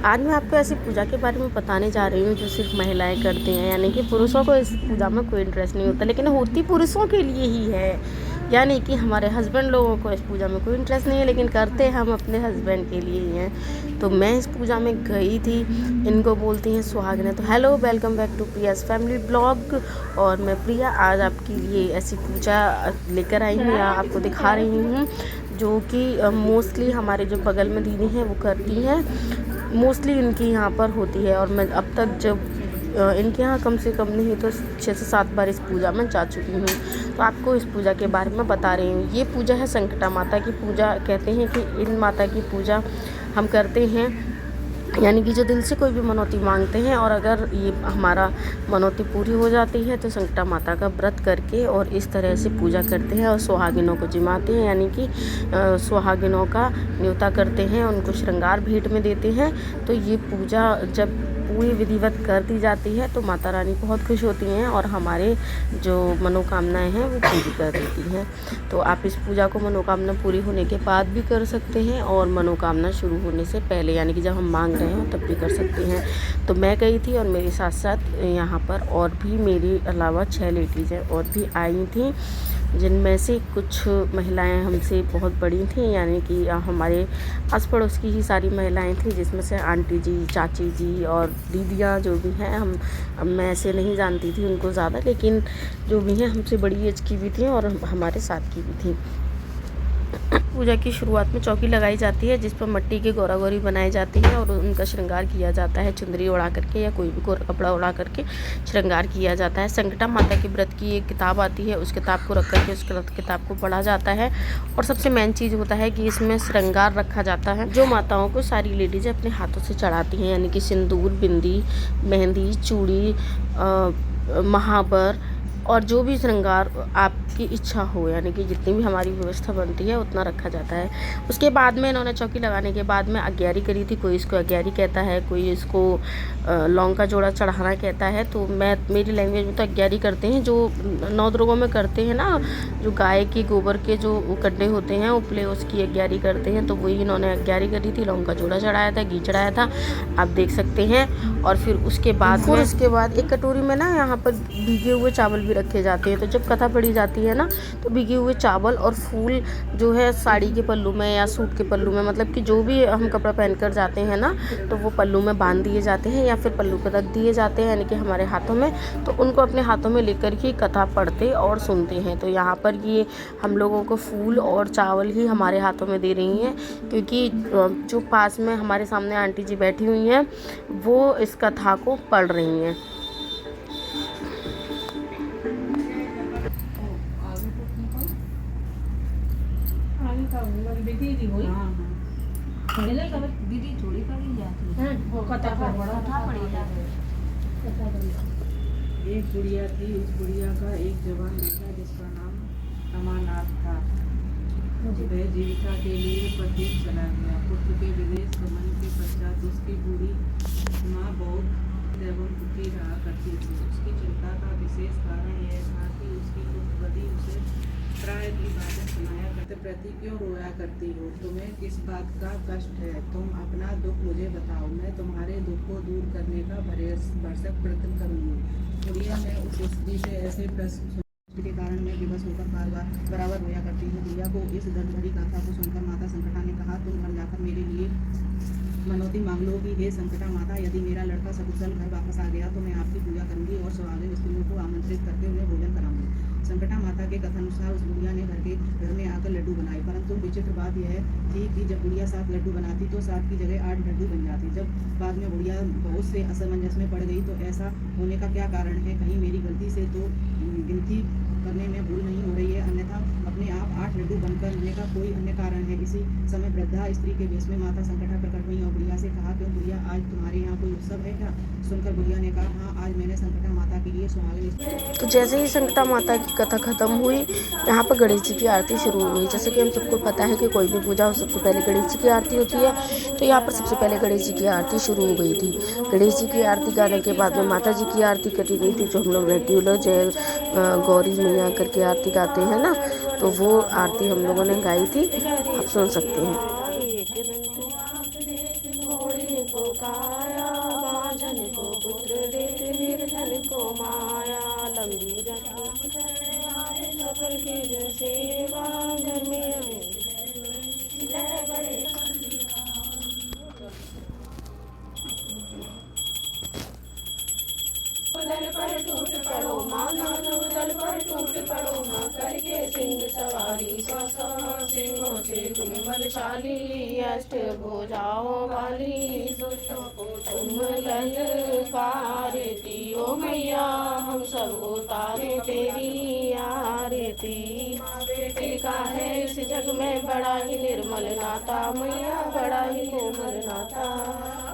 आज मैं आपको ऐसी पूजा के बारे में बताने जा रही हूँ जो सिर्फ महिलाएं करती हैं, यानी कि पुरुषों को इस पूजा में कोई इंटरेस्ट नहीं होता, लेकिन होती पुरुषों के लिए ही है। यानी कि हमारे हस्बैंड लोगों को इस पूजा में कोई इंटरेस्ट नहीं है, लेकिन करते हम अपने हस्बैंड के लिए ही हैं। तो मैं इस पूजा में गई थी। इनको बोलती हैं सुहागिनें। तो hello, welcome back to Priya's family blog. और मैं प्रिया आज आपके लिए ऐसी पूजा लेकर आई हूँ या आपको दिखा रही हूँ जो कि मोस्टली हमारे जो बगल में दीदी हैं वो करती हैं। मोस्टली इनकी यहाँ पर होती है और मैं अब तक जब इनके यहाँ कम से कम नहीं तो 6 से 7 बार इस पूजा में जा चुकी हूँ। तो आपको इस पूजा के बारे में बता रही हूँ। ये पूजा है संकटा माता की पूजा। कहते हैं कि इन माता की पूजा हम करते हैं, यानी कि जो दिल से कोई भी मनौती मांगते हैं और अगर ये हमारा मनौती पूरी हो जाती है तो संकटा माता का व्रत करके और इस तरह से पूजा करते हैं और सुहागिनों को जिमाते हैं, यानी कि सुहागिनों का न्योता करते हैं, उनको श्रृंगार भेंट में देते हैं। तो ये पूजा जब पूरी विधिवत कर दी जाती है तो माता रानी बहुत खुश होती हैं और हमारे जो मनोकामनाएं हैं वो पूरी कर देती हैं। तो आप इस पूजा को मनोकामना पूरी होने के बाद भी कर सकते हैं और मनोकामना शुरू होने से पहले, यानी कि जब हम मांग रहे हो तब भी कर सकते हैं। तो मैं गई थी और मेरे साथ साथ यहाँ पर और भी मेरे अलावा 6 लेडीज़ हैं और भी आई थी, जिनमें से कुछ महिलाएं हमसे बहुत बड़ी थीं, यानी कि हमारे आस पड़ोस की ही सारी महिलाएं थीं, जिसमें से आंटी जी, चाची जी और दीदियाँ जो भी हैं। मैं ऐसे नहीं जानती थी उनको ज़्यादा, लेकिन जो भी हैं हमसे बड़ी एज की भी थी और हमारे साथ की भी थी। पूजा की शुरुआत में चौकी लगाई जाती है जिस पर मिट्टी के गौरा गौरी बनाई जाती है और उनका श्रृंगार किया जाता है। चुंदरी उड़ा करके या कोई भी कपड़ा उड़ा करके श्रृंगार किया जाता है। संकटा माता के व्रत की एक किताब आती है, उस किताब को रख करके उस किताब को पढ़ा जाता है। और सबसे मेन चीज़ होता है कि इसमें श्रृंगार रखा जाता है जो माताओं को सारी लेडीज़ अपने हाथों से चढ़ाती हैं, यानी कि सिंदूर, बिंदी, मेहंदी, चूड़ी, महावर और जो भी श्रृंगार आपकी इच्छा हो, यानी कि जितनी भी हमारी व्यवस्था बनती है उतना रखा जाता है। उसके बाद में इन्होंने चौकी लगाने के बाद में अग्यारी करी थी। कोई इसको अग्यारी कहता है, कोई इसको लौंग का जोड़ा चढ़ाना कहता है। तो मेरी लैंग्वेज में तो अग्यारी करते हैं, जो नवद्रोगों में करते हैं ना, जो गाय के गोबर के जो गड्ढे होते हैं उपले, उसकी अग्यारी करते हैं। तो वही इन्होंने अग्यारी करी थी, लौंग का जोड़ा चढ़ाया था, घी चढ़ाया था, आप देख सकते हैं। और फिर उसके बाद एक कटोरी में ना यहाँ पर भीगे हुए चावल भी रखे जाते हैं। तो जब कथा पढ़ी जाती है ना तो भीगे हुए चावल और फूल जो है साड़ी के पल्लू में या सूट के पल्लू में, मतलब कि जो भी हम कपड़ा पहन कर जाते हैं ना, तो वो पल्लू में बांध दिए जाते हैं या फिर पल्लू पर रख दिए जाते हैं, यानी कि हमारे हाथों में। तो उनको अपने हाथों में लेकर ही कथा पढ़ते और सुनते हैं। तो यहाँ पर ये हम लोगों को फूल और चावल ही हमारे हाथों में दे रही हैं, क्योंकि जो पास में हमारे सामने आंटी जी बैठी हुई हैं वो इस कथा को पढ़ रही हैं। दीदी थोड़ी पड़ी जाती है, कथा पड़ी जाती है। एक गुड़िया थी, उस गुड़िया का एक जवान बेटा जिसका नाम अमानाथ था। वह जीविका के लिए प्रदेश चला गया। पुत्र के विदेश गमन के पश्चात उसकी बूढ़ी माँ बहुत एवं दुखी रहा करती थी। उसकी चिंता का विशेष कारण यह था कि उसकी पुत्रवती उसे प्राय की बातें सुनाया करते, प्रति क्यों रोया करती हो, तुम्हें किस बात का कष्ट है, तुम अपना दुख मुझे बताओ, मैं तुम्हारे दुख को दूर करने का भरसक प्रयत्न करूंगी। गुड़िया ने उस स्त्री से ऐसे प्रश्न के कारण मैं विवश होकर बराबर रोया करती हूँ। गुड़िया को इस दर्द भरी गाथा को सुनकर माता संकटा ने कहा, तुम घर जाकर मेरे लिए मनौती मांग लो कि हे संकटा माता, यदि मेरा लड़का सकुशल घर वापस आ गया तो मैं आपकी पूजा करूंगी और सुहागिन स्त्रियों को आमंत्रित करके उन्हें भोजन कराऊंगी। संकटा माता के कथानुसार उस गुड़िया ने घर में आकर लड्डू बनाए, परंतु विचित्र बात यह थी कि जब गुड़िया 7 लड्डू बनाती तो 7 की जगह 8 लड्डू बन जाती। जब बाद में गुड़िया बहुत से असमंजस में पड़ गई तो ऐसा होने का क्या कारण है, कहीं मेरी गलती से तो गिनती करने में भूल नहीं हो रही है, अन्यथा अपने आप 8 लड्डू बनकर होने का कोई अन्य कारण है। इसी समय वृद्धा स्त्री के वेश में माता संकटा प्रकट हुई और गुड़िया से कहा, क्यों गुड़िया, आज तुम्हारे यहाँ कोई उत्सव है क्या? सुनकर गुड़िया ने कहा, हाँ, आज मैंने संकटा माता के लिए सुहागिन। तो जैसे ही संकटा माता की कथा खत्म हुई, यहाँ पर गणेश जी की आरती शुरू हो गई। जैसे कि हम सबको पता है कि कोई भी पूजा हो सबसे पहले गणेश जी की आरती होती है, तो यहाँ पर सबसे पहले गणेश जी की आरती शुरू हो गई थी। गणेश जी की आरती गाने के बाद में माता जी की आरती करी गई थी, जो हम लोग रेगुलर जय गौरी मैया करके आरती गाते हैं ना, तो वो आरती हम लोगों ने गाई थी, आप सुन सकते हैं। काया, बांझन को पुत्र देत निर्धन को माया। लंबी रखी सकल की जो सेवा, घर में उदल पर टूट पड़ो माँ, उदल पर टूट पड़ो माँ, करके सिंह सवारी। सौ सिंहों से तुम बलशाली, अष्ट भुजाओं वाली दुष्टों को तुम ललकारती। ओ मैया हम सब उतारे तेरी आरती। बेटे का है इस जग में बड़ा ही निर्मल नाता, मैया बड़ा ही कोमल नाता।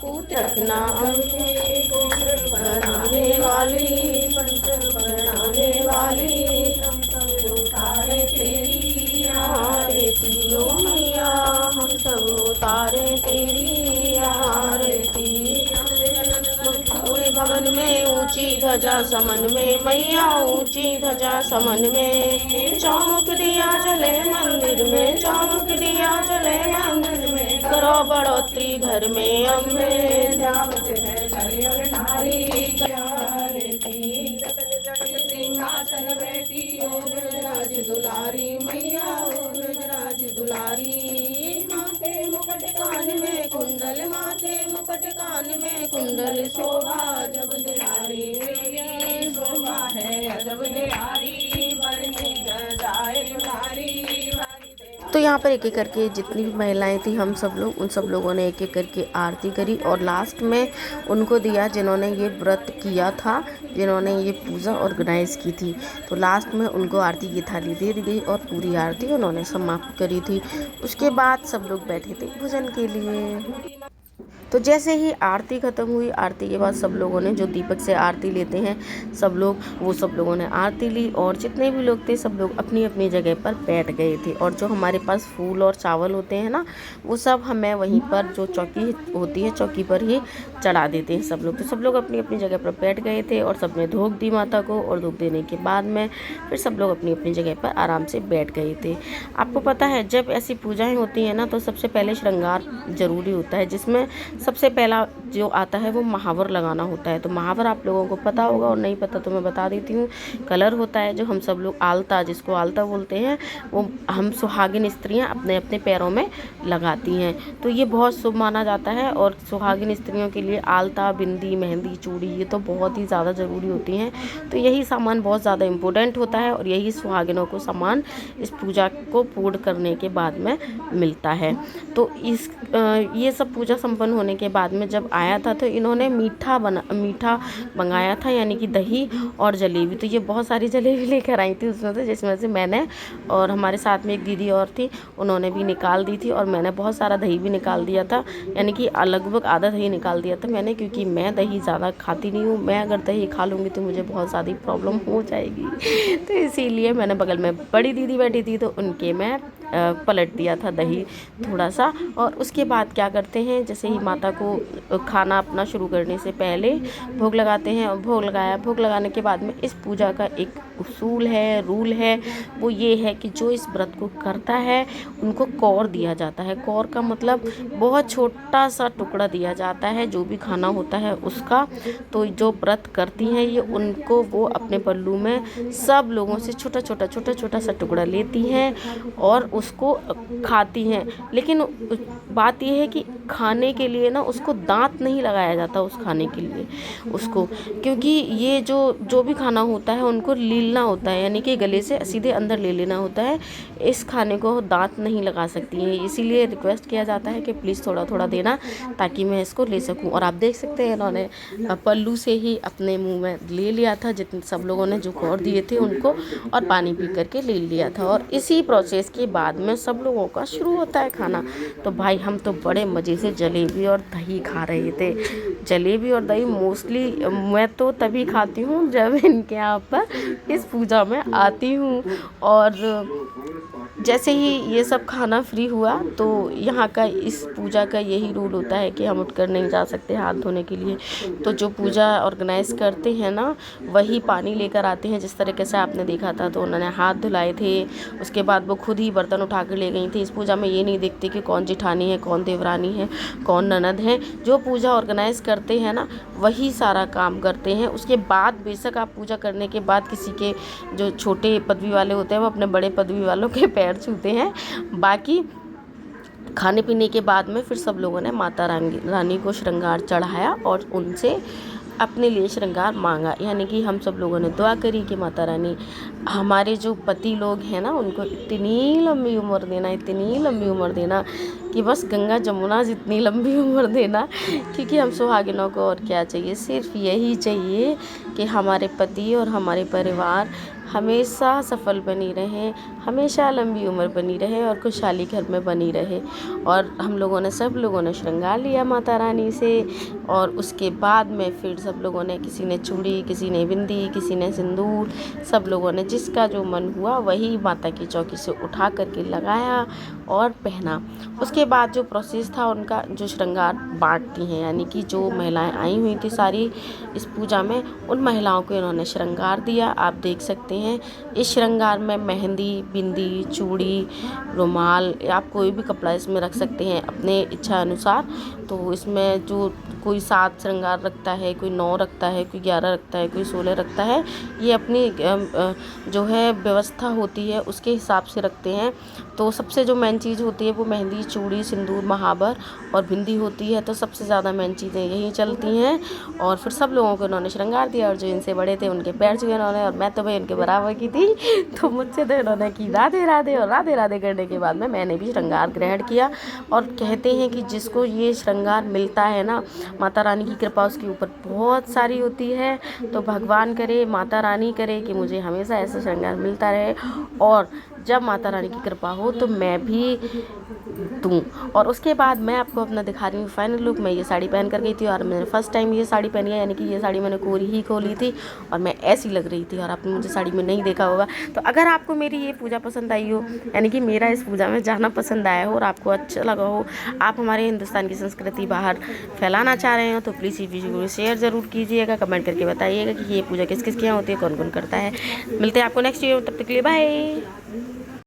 पूत रखना अम्बे को बनाने वाली, बनाने वाली, उतारे तेरी आरती। ओ मैया हम सब उतारे तेरी आरती। पूरे भवन में ऊंची ध्वजा समन में, मैया ऊंची ध्वजा समन में। चौमुख दिया जले मंदिर में, चौमुख दिया जले मंदिर में। करो बढ़ोतरी घर में अम्बे, सिंहासन बैठी ओ ब्रजराज दुलारी, मैया ओ ब्रजराज दुलारी। माथे मुकुट कान में कुंडल, माथे मुकुट कान में कुंडल, शोभा जब निरारी, शोभा है अजब निरारी, बरनी गजाए नारी। तो यहाँ पर एक एक करके जितनी भी महिलाएं थी हम सब लोग, उन सब लोगों ने एक एक करके आरती करी और लास्ट में उनको दिया जिन्होंने ये व्रत किया था, जिन्होंने ये पूजा ऑर्गेनाइज की थी। तो लास्ट में उनको आरती की थाली दे दी गई और पूरी आरती उन्होंने समाप्त करी थी। उसके बाद सब लोग बैठे थे भोजन के लिए। तो जैसे ही आरती ख़त्म हुई, आरती के बाद सब लोगों ने जो दीपक से आरती लेते हैं सब लोगों ने आरती ली और जितने भी लोग थे सब लोग अपनी अपनी जगह पर बैठ गए थे। और जो हमारे पास फूल और चावल होते हैं ना, वो सब हमें वहीं पर जो चौकी होती है चौकी पर ही चढ़ा देते हैं सब लोग। तो सब लोग अपनी अपनी जगह पर बैठ गए थे और सब ने धूप दी माता को और धूप देने के बाद में फिर सब लोग अपनी अपनी जगह पर आराम से बैठ गए थे। आपको पता है जब ऐसी पूजाएँ होती हैं ना तो सबसे पहले श्रृंगार ज़रूरी होता है, जिसमें सबसे पहला जो आता है वो महावर लगाना होता है। तो महावर आप लोगों को पता होगा और नहीं पता तो मैं बता देती हूँ। कलर होता है जो हम सब लोग आलता, जिसको आलता बोलते हैं, वो हम सुहागिन स्त्रियाँ अपने अपने पैरों में लगाती हैं। तो ये बहुत शुभ माना जाता है और सुहागिन स्त्रियों के लिए आलता, बिंदी, मेहंदी, चूड़ी ये तो बहुत ही ज़्यादा ज़रूरी होती हैं। तो यही सामान बहुत ज़्यादा इम्पोर्टेंट होता है और यही सुहागिनों को सामान इस पूजा को पूर्ण करने के बाद में मिलता है। तो ये सब पूजा संपन्न होने के बाद में जब आया था तो इन्होंने मीठा मंगाया था, यानी कि दही और जलेबी। तो ये बहुत सारी जलेबी लेकर आई थी उसमें से, जिसमें से मैंने और हमारे साथ में एक दीदी और थी, उन्होंने भी निकाल दी थी और मैंने बहुत सारा दही भी निकाल दिया था, यानी कि लगभग आधा दही निकाल दिया था मैंने, क्योंकि मैं दही ज़्यादा खाती नहीं हूँ। मैं अगर दही खा लूँगी तो मुझे बहुत ज़्यादा प्रॉब्लम हो जाएगी। तो इसीलिए मैंने बगल में बड़ी दीदी बैठी थी तो उनके मैं पलट दिया था दही थोड़ा सा। और उसके बाद क्या करते हैं, जैसे ही माता को खाना अपना शुरू करने से पहले भोग लगाते हैं और भोग लगाने के बाद में इस पूजा का एक उसूल है, रूल है, वो ये है कि जो इस व्रत को करता है उनको कौर दिया जाता है। कौर का मतलब बहुत छोटा सा टुकड़ा दिया जाता है जो भी खाना होता है उसका। तो जो व्रत करती हैं ये उनको वो अपने पल्लू में सब लोगों से छोटा सा टुकड़ा लेती हैं और उसको खाती हैं। लेकिन बात यह है कि खाने के लिए ना उसको दांत नहीं लगाया जाता उस खाने के लिए उसको, क्योंकि ये जो भी खाना होता है उनको लीलना होता है, यानी कि गले से सीधे अंदर ले लेना होता है। इस खाने को दांत नहीं लगा सकती हैं, इसीलिए रिक्वेस्ट किया जाता है कि प्लीज़ थोड़ा थोड़ा देना ताकि मैं इसको ले सकूं। और आप देख सकते हैं इन्होंने पल्लू से ही अपने मुंह में ले लिया था, जितने सब लोगों ने जो कौर दिए थे उनको, और पानी पी करके ले लिया था। और इसी प्रोसेस के बाद में सब लोगों का शुरू होता है खाना। तो भाई हम तो बड़े मज़े से जलेबी और दही खा रहे थे। जलेबी और दही मोस्टली मैं तो तभी खाती हूँ जब इनके यहाँ पर इस पूजा में आती हूँ। और जैसे ही ये सब खाना फ्री हुआ तो यहाँ का इस पूजा का यही रूल होता है कि हम उठकर नहीं जा सकते हाथ धोने के लिए। तो जो पूजा ऑर्गेनाइज करते हैं ना, वही पानी लेकर आते हैं। जिस तरीके से आपने देखा था, तो उन्होंने हाथ धुलाए थे, उसके बाद वो खुद ही बर्तन उठा कर ले गई थी। इस पूजा में ये नहीं देखते कि कौन जेठानी है, कौन देवरानी है, कौन ननद है। जो पूजा ऑर्गेनाइज करते हैं ना, वही सारा काम करते हैं। उसके बाद बेशक आप पूजा करने के बाद किसी के जो छोटे पदवी वाले होते हैं, वो अपने बड़े पदवी वालों के पैर छूते हैं। बाकी खाने पीने के बाद में फिर सब लोगों ने माता रानी को श्रृंगार चढ़ाया और उनसे अपने लिए श्रृंगार मांगा। यानी कि हम सब लोगों ने दुआ करी कि माता रानी हमारे जो पति लोग हैं ना, उनको इतनी लंबी उम्र देना, इतनी लंबी उम्र देना कि बस गंगा जमुना जितनी लंबी उम्र देना। क्योंकि हम सुहागिनों को और क्या चाहिए, सिर्फ यही चाहिए कि हमारे पति और हमारे परिवार हमेशा सफल बनी रहे, हमेशा लंबी उम्र बनी रहे और खुशहाली घर में बनी रहे। और हम लोगों ने सब लोगों ने श्रृंगार लिया माता रानी से। और उसके बाद में फिर सब लोगों ने, किसी ने चूड़ी, किसी ने बिंदी, किसी ने सिंदूर, सब लोगों ने जिसका जो मन हुआ वही माता की चौकी से उठा करके लगाया और पहना। उसके बाद जो प्रोसेस था उनका, जो श्रृंगार बांटती हैं, यानी कि जो महिलाएं आई हुई थी सारी इस पूजा में, उन महिलाओं को इन्होंने श्रृंगार दिया। आप देख सकते हैं इस श्रृंगार में मेहंदी, बिंदी, चूड़ी, रुमाल, आप कोई भी कपड़ा इसमें रख सकते हैं अपने इच्छा अनुसार। तो इसमें जो कोई 7 श्रृंगार रखता है, कोई 9 रखता है, कोई 11 रखता है, कोई 16 रखता है। ये अपनी जो है व्यवस्था होती है उसके हिसाब से रखते हैं। तो सबसे जो मेन चीज़ होती है वो मेहंदी, चूड़ी, सिंदूर, महावर और बिंदी होती है। तो सबसे ज़्यादा मेन चीज़ें यही चलती हैं। और फिर सब लोगों को उन्होंने श्रृंगार दिया और जो इनसे बड़े थे उनके पैर छुए उन्होंने। और मैं तो भाई उनके बराबर की थी, तो मुझसे तो इन्होंने की राधे राधे। और राधे राधे करने के बाद में मैंने भी श्रृंगार ग्रहण किया। और कहते हैं कि जिसको ये श्रृंगार मिलता है ना, माता रानी की कृपा उसके ऊपर बहुत सारी होती है। तो भगवान करे, माता रानी करे कि मुझे हमेशा ऐसा श्रृंगार मिलता रहे। और जब माता रानी की कृपा हो तो मैं भी दूँ। और उसके बाद मैं आपको अपना दिखा रही हूँ फाइनल लुक। मैं ये साड़ी पहन कर गई थी और मैंने फर्स्ट टाइम ये साड़ी पहनी है, यानी कि ये साड़ी मैंने कोरी ही खोली थी और मैं ऐसी लग रही थी। और आपने मुझे साड़ी में नहीं देखा होगा। तो अगर आपको मेरी ये पूजा पसंद आई हो, यानी कि मेरा इस पूजा में जाना पसंद आया हो और आपको अच्छा लगा हो, आप हमारे हिंदुस्तान की संस्कृति बाहर फैलाना चाह रहे हो, तो प्लीज़ ये वीडियो को शेयर ज़रूर कीजिएगा। कमेंट करके बताइएगा कि ये पूजा किस किस के यहाँ होती है, कौन कौन करता है। मिलते हैं आपको नेक्स्ट वीडियो, तब तक के लिए बाय।